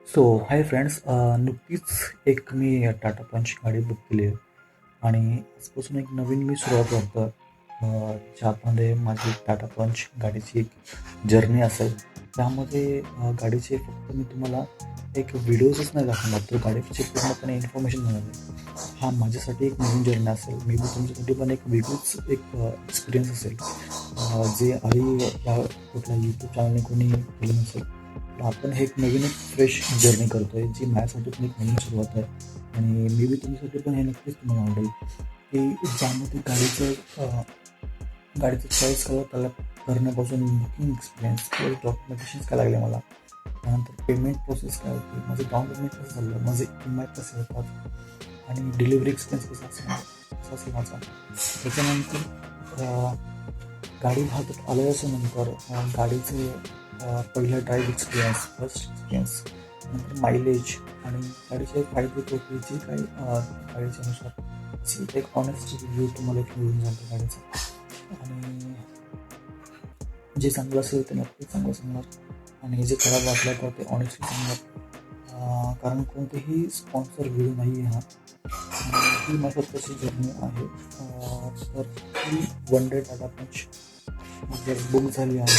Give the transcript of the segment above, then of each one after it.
So hi friends, नुकतीच एक मी टाटा पंच गाडी बुक केली आहे आणि आजपासून एक नवीन मी सुरुवात करतो ज्यामध्ये माझी टाटा पंच गाडीची एक जर्नी असेल. त्यामध्ये गाडीचे फक्त मी तुम्हाला एक व्हिडिओजच नाही दाखवणार, तर गाडीची पूर्णपणे इन्फॉर्मेशन देणार आहे. हा माझ्यासाठी एक नवीन जर्नी असेल, मे बी तुमच्यासाठी पण एक वेगळीच एक एक्सपिरियन्स असेल, जे आधी या कुठल्या यूट्यूब चॅनलने कोणी केलं नसेल. तर आपण हे एक नवीन एक फ्रेश जर्नी करतो आहे, जी माझ्यासाठी पण एक नवीन सुरुवात आहे आणि मे बी तुमच्यासाठी पण हे नक्कीच तुम्हाला आवडेल, की ज्यामध्ये गाडीचं चॉईस करण्यापासून बुकिंग एक्सपिरियन्स किंवा डॉक्युमेंटेशन्स काय लागले मला, त्यानंतर पेमेंट प्रोसेस काय होती, माझं डाऊन पेमेंट कसं चाललं, माझे EMI कसे होतात आणि डिलिव्हरी एक्सपिरियन्स कसा असेल माझा. त्याच्यानंतर गाडी हातात आल्याच्यानंतर गाडीचे पहिला ड्राईव्ह एक्सपिरियन्स, फर्स्ट एक्सपिरियन्स, नंतर मायलेज आणि गाडीचे फायदे तोटे जे काही गाडीच्यानुसार एक ऑनेस्ट रिव्ह्यू तुम्हाला एक मिळून जातो गाडीचा. आणि जे चांगलं असेल ते नक्कीच चांगलं सांगणार आणि जे खराब वाटलं तर ते ऑनेस्टली सांगणार, कारण कोणतेही स्पॉन्सर व्हिडिओ नाही आहे हा. ही माझ्या स्वतःची जर्नी आहे. तर ही वन डे टाटा पंच जर बुक झाली आहे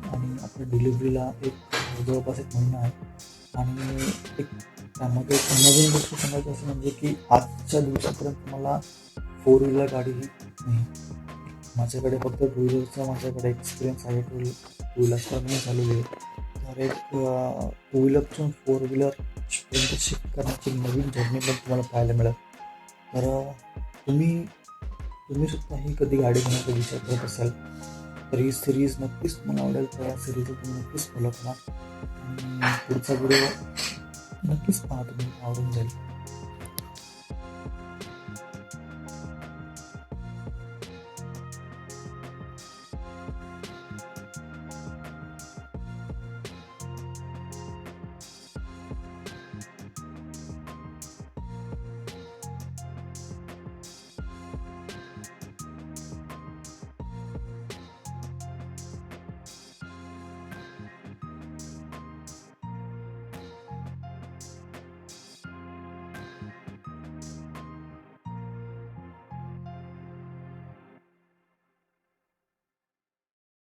आणि आपल्या डिलिव्हरीला एक जवळपास एक महिना आहे आणि एक त्यामध्ये एक नवीन गोष्ट सांगायची असं म्हणजे की आजच्या दिवसापर्यंत मला फोर व्हीलर गाडी ही नाही. माझ्याकडे फक्त टू व्हीलरचा माझ्याकडे एक्सपिरियन्स आहे. टू व्हीलरचा मी झालेली आहे. तर एक टू व्हीलरपासून फोर व्हीलरपर्यंत शिफ्ट करण्याची नवीन जर्नी पण तुम्हाला पाहायला मिळेल. तर तुम्ही सुद्धा ही कधी गाडी घेण्याचा विचार करत असाल तर ही सिरीज नक्कीच तुम्हाला आवडेल. तर या सिरीजला तुम्ही नक्कीच फॉलो करा आणि पुढचा व्हिडिओ नक्कीच पहा, तुम्ही आवडून जाईल.